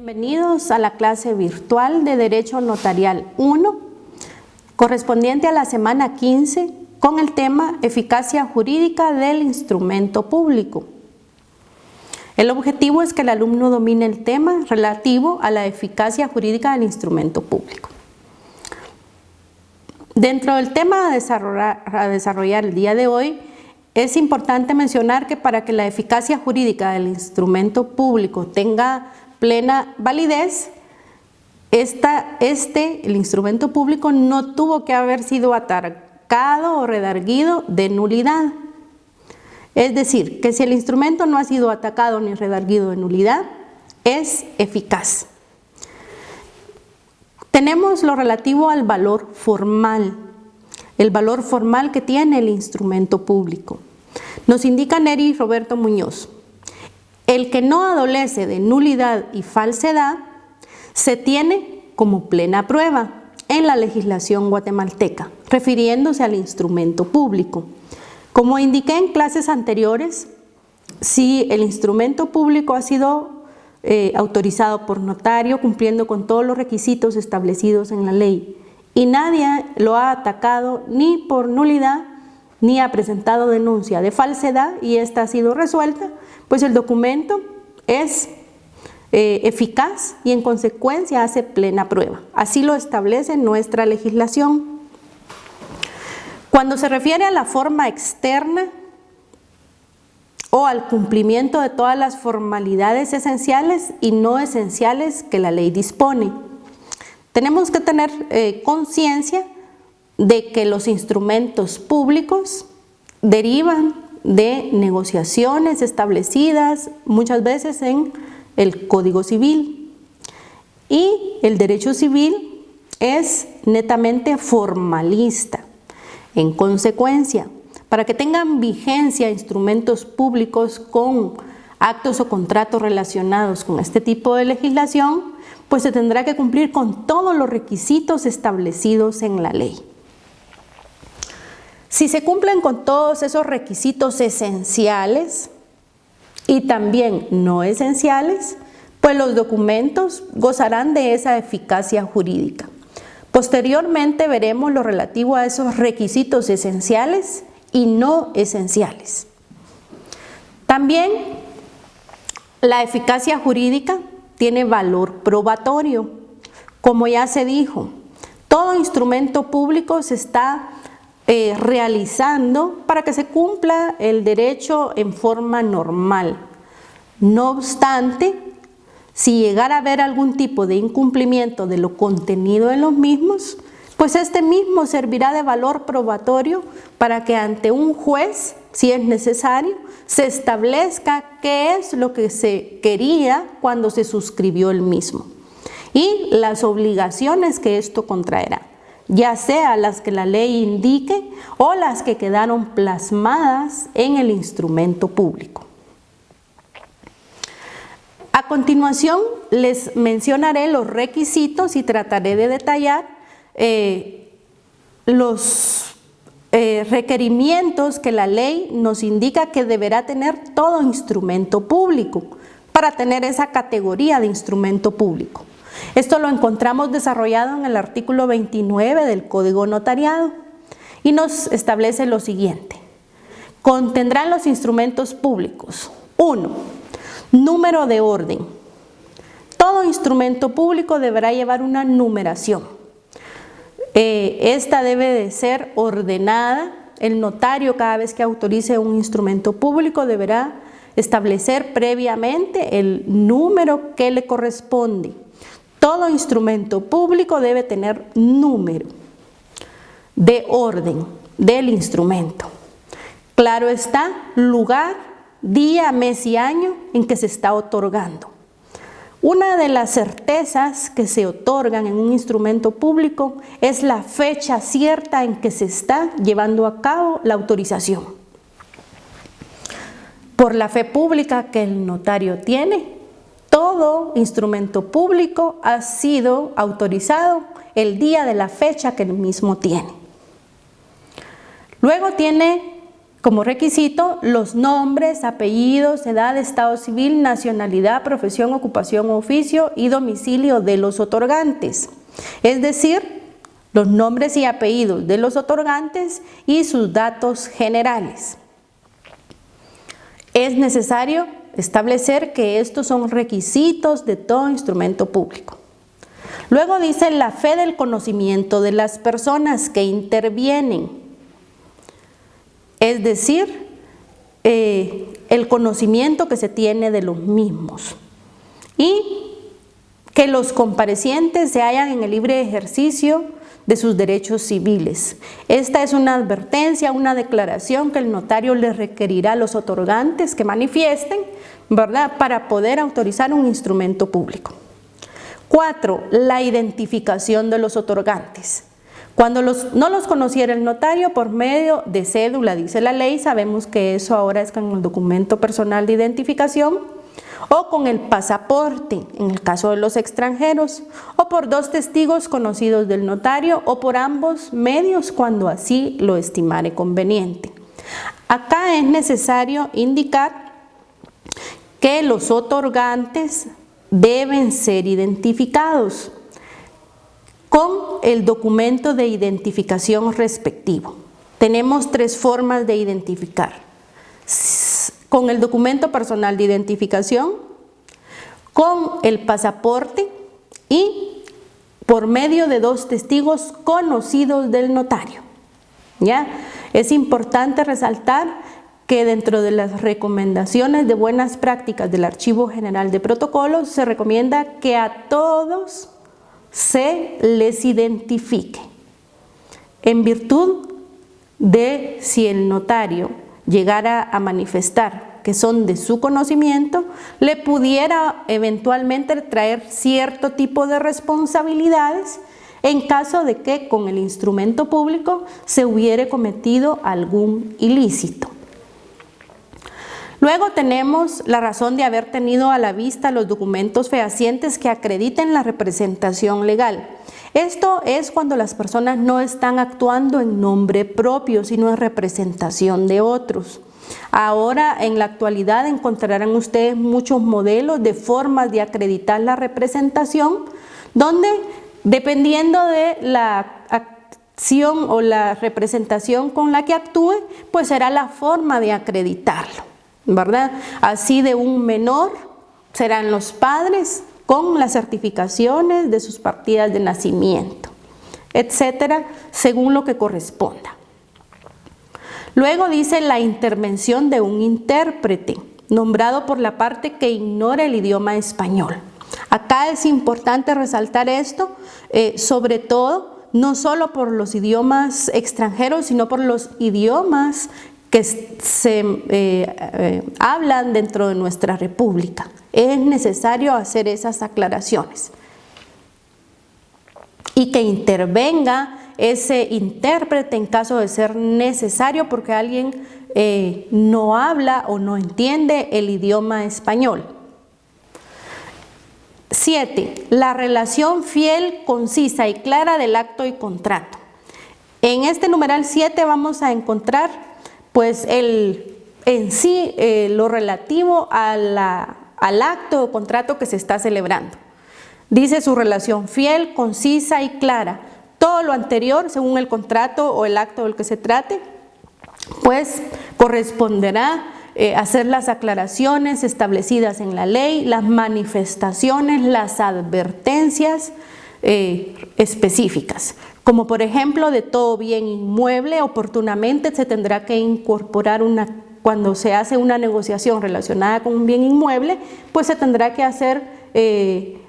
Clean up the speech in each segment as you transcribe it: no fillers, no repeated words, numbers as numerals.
Bienvenidos a la clase virtual de Derecho Notarial 1, correspondiente a la semana 15, con el tema Eficacia jurídica del instrumento público. El objetivo es que el alumno domine el tema relativo a la eficacia jurídica del instrumento público. Dentro del tema a desarrollar el día de hoy, es importante mencionar que para que la eficacia jurídica del instrumento público tenga plena validez, el instrumento público no tuvo que haber sido atacado o redarguido de nulidad. Es decir, que si el instrumento no ha sido atacado ni redarguido de nulidad, es eficaz. Tenemos lo relativo al valor formal, el valor formal que tiene el instrumento público. Nos indica Neri Roberto Muñoz: el que no adolece de nulidad y falsedad se tiene como plena prueba en la legislación guatemalteca, refiriéndose al instrumento público. Como indiqué en clases anteriores, si el instrumento público ha sido autorizado por notario cumpliendo con todos los requisitos establecidos en la ley y nadie lo ha atacado ni por nulidad ni ha presentado denuncia de falsedad y esta ha sido resuelta, pues el documento es eficaz y en consecuencia hace plena prueba. Así lo establece nuestra legislación. Cuando se refiere a la forma externa o al cumplimiento de todas las formalidades esenciales y no esenciales que la ley dispone, tenemos que tener conciencia de que los instrumentos públicos derivan de negociaciones establecidas muchas veces en el Código Civil y el derecho civil es netamente formalista. En consecuencia, para que tengan vigencia instrumentos públicos con actos o contratos relacionados con este tipo de legislación, pues se tendrá que cumplir con todos los requisitos establecidos en la ley. Si se cumplen con todos esos requisitos esenciales y también no esenciales, pues los documentos gozarán de esa eficacia jurídica. Posteriormente veremos lo relativo a esos requisitos esenciales y no esenciales. También la eficacia jurídica tiene valor probatorio. Como ya se dijo, todo instrumento público se está realizando para que se cumpla el derecho en forma normal. No obstante, si llegara a haber algún tipo de incumplimiento de lo contenido en los mismos, pues este mismo servirá de valor probatorio para que ante un juez, si es necesario, se establezca qué es lo que se quería cuando se suscribió el mismo y las obligaciones que esto contraerá, ya sea las que la ley indique o las que quedaron plasmadas en el instrumento público. A continuación les mencionaré los requisitos y trataré de detallar los requerimientos que la ley nos indica que deberá tener todo instrumento público para tener esa categoría de instrumento público. Esto lo encontramos desarrollado en el artículo 29 del Código Notariado y nos establece lo siguiente: contendrán los instrumentos públicos: 1. Número de orden. Todo instrumento público deberá llevar una numeración. Esta debe de ser ordenada. El notario, cada vez que autorice un instrumento público, deberá establecer previamente el número que le corresponde. Todo instrumento público debe tener número de orden del instrumento. Claro está, lugar, día, mes y año en que se está otorgando. Una de las certezas que se otorgan en un instrumento público es la fecha cierta en que se está llevando a cabo la autorización. Por la fe pública que el notario tiene, todo instrumento público ha sido autorizado el día de la fecha que el mismo tiene. Luego tiene como requisito los nombres, apellidos, edad, estado civil, nacionalidad, profesión, ocupación, oficio y domicilio de los otorgantes. Es decir, los nombres y apellidos de los otorgantes y sus datos generales. Es necesario establecer que estos son requisitos de todo instrumento público. Luego dice la fe del conocimiento de las personas que intervienen. Es decir, el conocimiento que se tiene de los mismos y que los comparecientes se hallan en el libre ejercicio de sus derechos civiles. Esta es una advertencia, una declaración que el notario le requerirá a los otorgantes que manifiesten, ¿verdad?, para poder autorizar un instrumento público. 4. La identificación de los otorgantes. Cuando no los conociera el notario por medio de cédula, dice la ley, sabemos que eso ahora es con el documento personal de identificación, o con el pasaporte, en el caso de los extranjeros, o por 2 testigos conocidos del notario, o por ambos medios cuando así lo estimare conveniente. Acá es necesario indicar que los otorgantes deben ser identificados con el documento de identificación respectivo. Tenemos 3 formas de identificar: con el documento personal de identificación, con el pasaporte y por medio de 2 testigos conocidos del notario. ¿Ya? Es importante resaltar que dentro de las recomendaciones de buenas prácticas del Archivo General de Protocolos se recomienda que a todos se les identifique, en virtud de si el notario llegara a manifestar que son de su conocimiento, le pudiera eventualmente traer cierto tipo de responsabilidades en caso de que con el instrumento público se hubiere cometido algún ilícito. Luego tenemos la razón de haber tenido a la vista los documentos fehacientes que acrediten la representación legal. Esto es cuando las personas no están actuando en nombre propio, sino en representación de otros. Ahora, en la actualidad, encontrarán ustedes muchos modelos de formas de acreditar la representación, donde, dependiendo de la acción o la representación con la que actúe, pues será la forma de acreditarlo, ¿verdad? Así de un menor serán los padres con las certificaciones de sus partidas de nacimiento, etcétera, según lo que corresponda. Luego dice la intervención de un intérprete, nombrado por la parte que ignora el idioma español. Acá es importante resaltar esto, sobre todo, no solo por los idiomas extranjeros, sino por los idiomas que se hablan dentro de nuestra república. Es necesario hacer esas aclaraciones. Y que intervenga ese intérprete en caso de ser necesario porque alguien no habla o no entiende el idioma español. 7. La relación fiel, concisa y clara del acto y contrato. En este numeral 7 vamos a encontrar pues en sí lo relativo al acto o contrato que se está celebrando. Dice su relación fiel, concisa y clara. Todo lo anterior, según el contrato o el acto del que se trate, pues corresponderá hacer las aclaraciones establecidas en la ley, las manifestaciones, las advertencias específicas. Como por ejemplo, de todo bien inmueble, oportunamente se tendrá que incorporar cuando se hace una negociación relacionada con un bien inmueble, pues se tendrá que hacer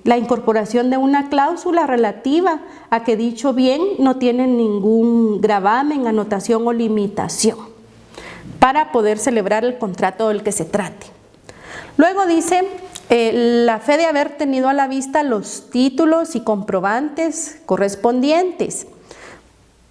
la incorporación de una cláusula relativa a que dicho bien no tiene ningún gravamen, anotación o limitación para poder celebrar el contrato del que se trate. Luego dice la fe de haber tenido a la vista los títulos y comprobantes correspondientes.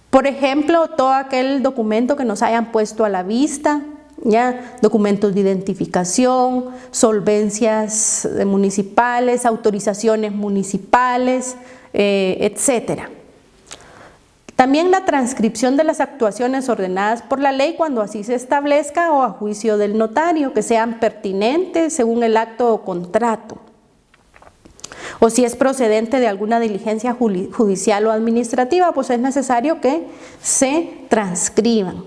Por ejemplo, todo aquel documento que nos hayan puesto a la vista, ¿ya? Documentos de identificación, solvencias municipales, autorizaciones municipales, etcétera. También la transcripción de las actuaciones ordenadas por la ley cuando así se establezca o a juicio del notario, que sean pertinentes según el acto o contrato, o si es procedente de alguna diligencia judicial o administrativa, pues es necesario que se transcriban.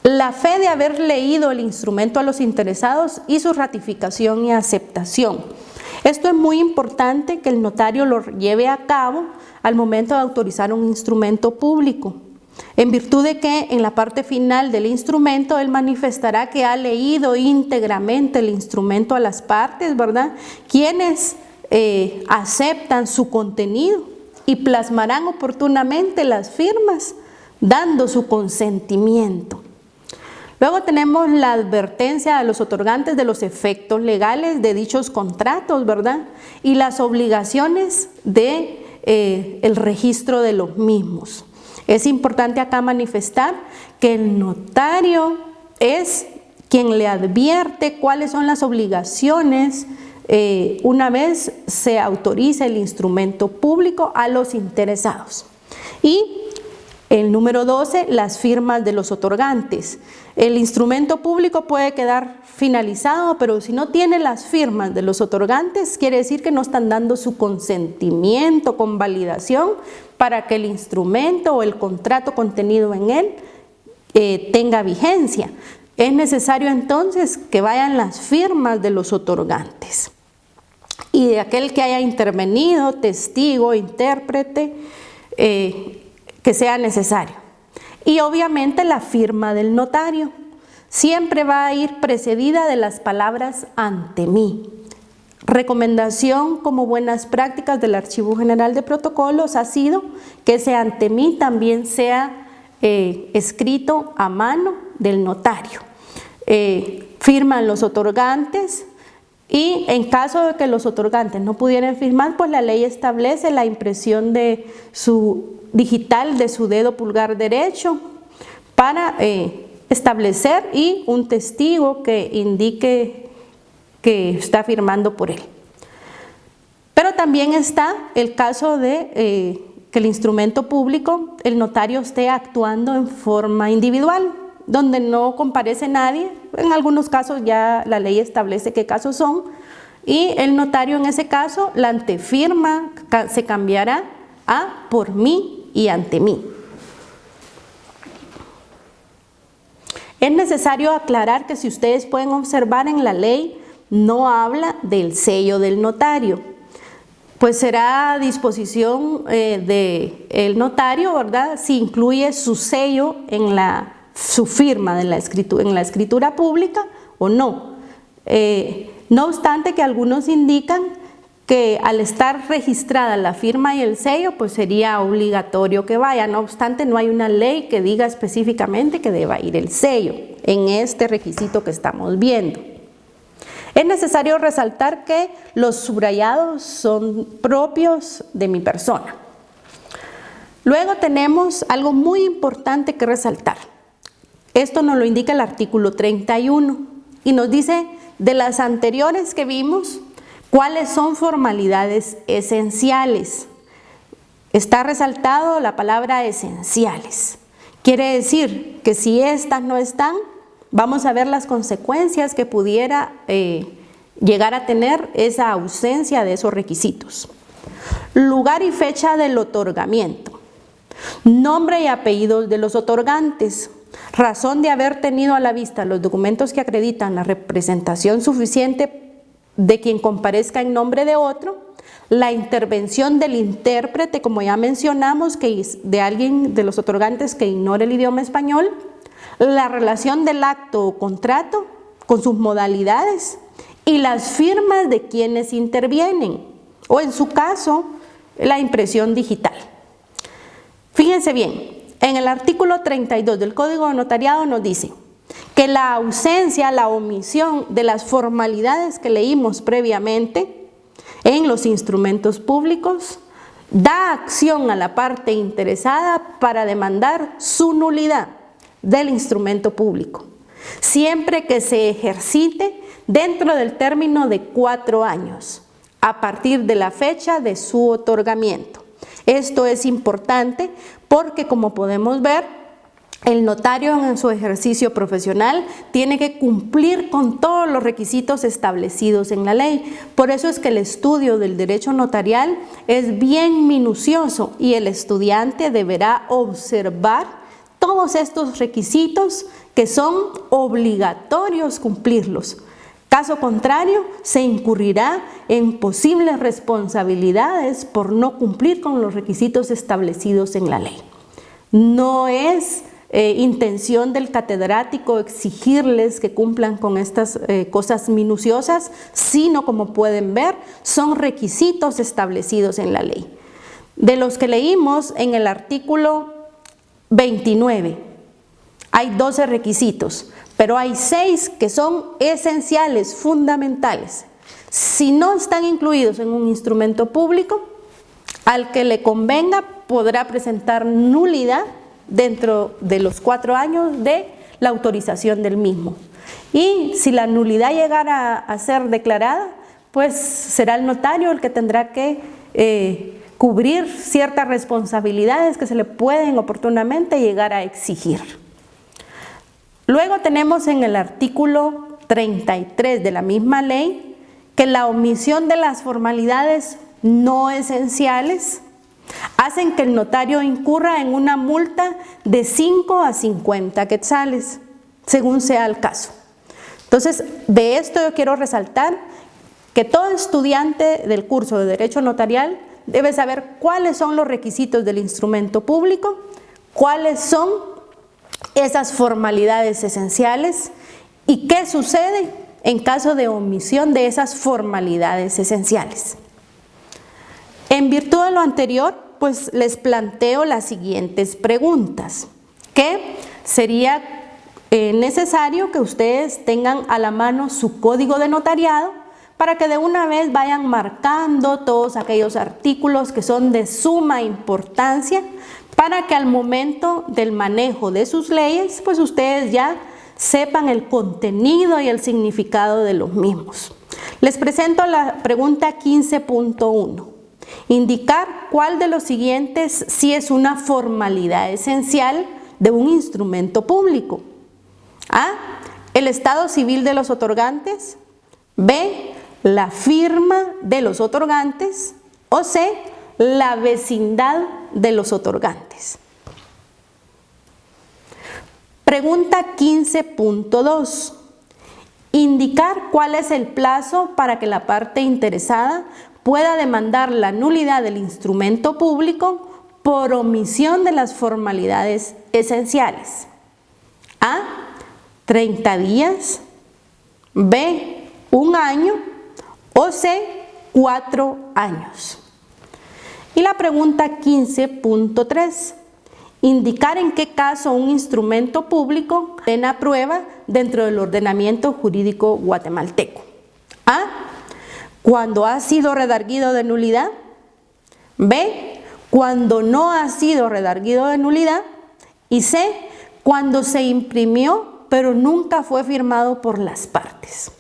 La fe de haber leído el instrumento a los interesados y su ratificación y aceptación. Esto es muy importante que el notario lo lleve a cabo al momento de autorizar un instrumento público, en virtud de que en la parte final del instrumento él manifestará que ha leído íntegramente el instrumento a las partes, ¿verdad?, quienes aceptan su contenido y plasmarán oportunamente las firmas, dando su consentimiento. Luego tenemos la advertencia a los otorgantes de los efectos legales de dichos contratos, ¿verdad?, y las obligaciones de el registro de los mismos. Es importante acá manifestar que el notario es quien le advierte cuáles son las obligaciones una vez se autoriza el instrumento público a los interesados. Y el número 12, las firmas de los otorgantes. El instrumento público puede quedar finalizado, pero si no tiene las firmas de los otorgantes, quiere decir que no están dando su consentimiento con validación para que el instrumento o el contrato contenido en él tenga vigencia. Es necesario entonces que vayan las firmas de los otorgantes y de aquel que haya intervenido, testigo, intérprete, que sea necesario. Y obviamente la firma del notario siempre va a ir precedida de las palabras ante mí. Recomendación como buenas prácticas del Archivo General de Protocolos ha sido que ese ante mí también sea escrito a mano del notario. Firman los otorgantes y en caso de que los otorgantes no pudieran firmar, pues la ley establece la impresión de su digital de su dedo pulgar derecho para establecer y un testigo que indique que está firmando por él. Pero también está el caso de que el instrumento público, el notario esté actuando en forma individual, donde no comparece nadie. En algunos casos ya la ley establece qué casos son, y el notario en ese caso, la antefirma se cambiará a por mí y ante mí. Es necesario aclarar que si ustedes pueden observar en la ley, no habla del sello del notario, pues será a disposición del notario, ¿verdad?, si incluye su sello en su firma en la escritura pública o no. No obstante que algunos indican que al estar registrada la firma y el sello, pues sería obligatorio que vaya. No obstante, no hay una ley que diga específicamente que deba ir el sello en este requisito que estamos viendo. Es necesario resaltar que los subrayados son propios de mi persona. Luego tenemos algo muy importante que resaltar. Esto nos lo indica el artículo 31 y nos dice de las anteriores que vimos, ¿cuáles son formalidades esenciales? Está resaltado la palabra esenciales. Quiere decir que si estas no están, vamos a ver las consecuencias que pudiera llegar a tener esa ausencia de esos requisitos. Lugar y fecha del otorgamiento. Nombre y apellidos de los otorgantes. Razón de haber tenido a la vista los documentos que acreditan la representación suficiente de quien comparezca en nombre de otro, la intervención del intérprete, como ya mencionamos, que es de alguien de los otorgantes que ignore el idioma español, la relación del acto o contrato con sus modalidades y las firmas de quienes intervienen, o en su caso, la impresión digital. Fíjense bien, en el artículo 32 del Código de Notariado nos dice que la ausencia, la omisión de las formalidades que leímos previamente en los instrumentos públicos da acción a la parte interesada para demandar su nulidad del instrumento público, siempre que se ejercite dentro del término de 4 años, a partir de la fecha de su otorgamiento. Esto es importante porque, como podemos ver, el notario en su ejercicio profesional tiene que cumplir con todos los requisitos establecidos en la ley. Por eso es que el estudio del derecho notarial es bien minucioso y el estudiante deberá observar todos estos requisitos que son obligatorios cumplirlos. Caso contrario, se incurrirá en posibles responsabilidades por no cumplir con los requisitos establecidos en la ley. No es intención del catedrático exigirles que cumplan con estas cosas minuciosas, sino, como pueden ver, son requisitos establecidos en la ley. De los que leímos en el artículo 29, hay 12 requisitos, pero hay 6 que son esenciales, fundamentales. Si no están incluidos en un instrumento público, al que le convenga podrá presentar nulidad dentro de los 4 años de la autorización del mismo. Y si la nulidad llegara a ser declarada, pues será el notario el que tendrá que cubrir ciertas responsabilidades que se le pueden oportunamente llegar a exigir. Luego tenemos en el artículo 33 de la misma ley que la omisión de las formalidades no esenciales hacen que el notario incurra en una multa de 5 a 50 quetzales, según sea el caso. Entonces, de esto yo quiero resaltar que todo estudiante del curso de Derecho Notarial debe saber cuáles son los requisitos del instrumento público, cuáles son esas formalidades esenciales y qué sucede en caso de omisión de esas formalidades esenciales. En virtud de lo anterior, pues les planteo las siguientes preguntas, que sería necesario que ustedes tengan a la mano su código de notariado para que de una vez vayan marcando todos aquellos artículos que son de suma importancia para que al momento del manejo de sus leyes, pues ustedes ya sepan el contenido y el significado de los mismos. Les presento la pregunta 15.1. Indicar cuál de los siguientes sí es una formalidad esencial de un instrumento público. A. El estado civil de los otorgantes. B. La firma de los otorgantes. O C. La vecindad de los otorgantes. Pregunta 15.2. Indicar cuál es el plazo para que la parte interesada pueda demandar la nulidad del instrumento público por omisión de las formalidades esenciales. A. 30 días. B. 1 año. O C. 4 años. Y la pregunta 15.3. Indicar en qué caso un instrumento público ordena prueba dentro del ordenamiento jurídico guatemalteco. A. Cuando ha sido redarguido de nulidad. B. Cuando no ha sido redarguido de nulidad. Y C. Cuando se imprimió pero nunca fue firmado por las partes.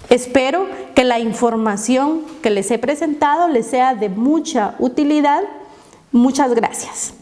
Espero que la información que les he presentado les sea de mucha utilidad. Muchas gracias.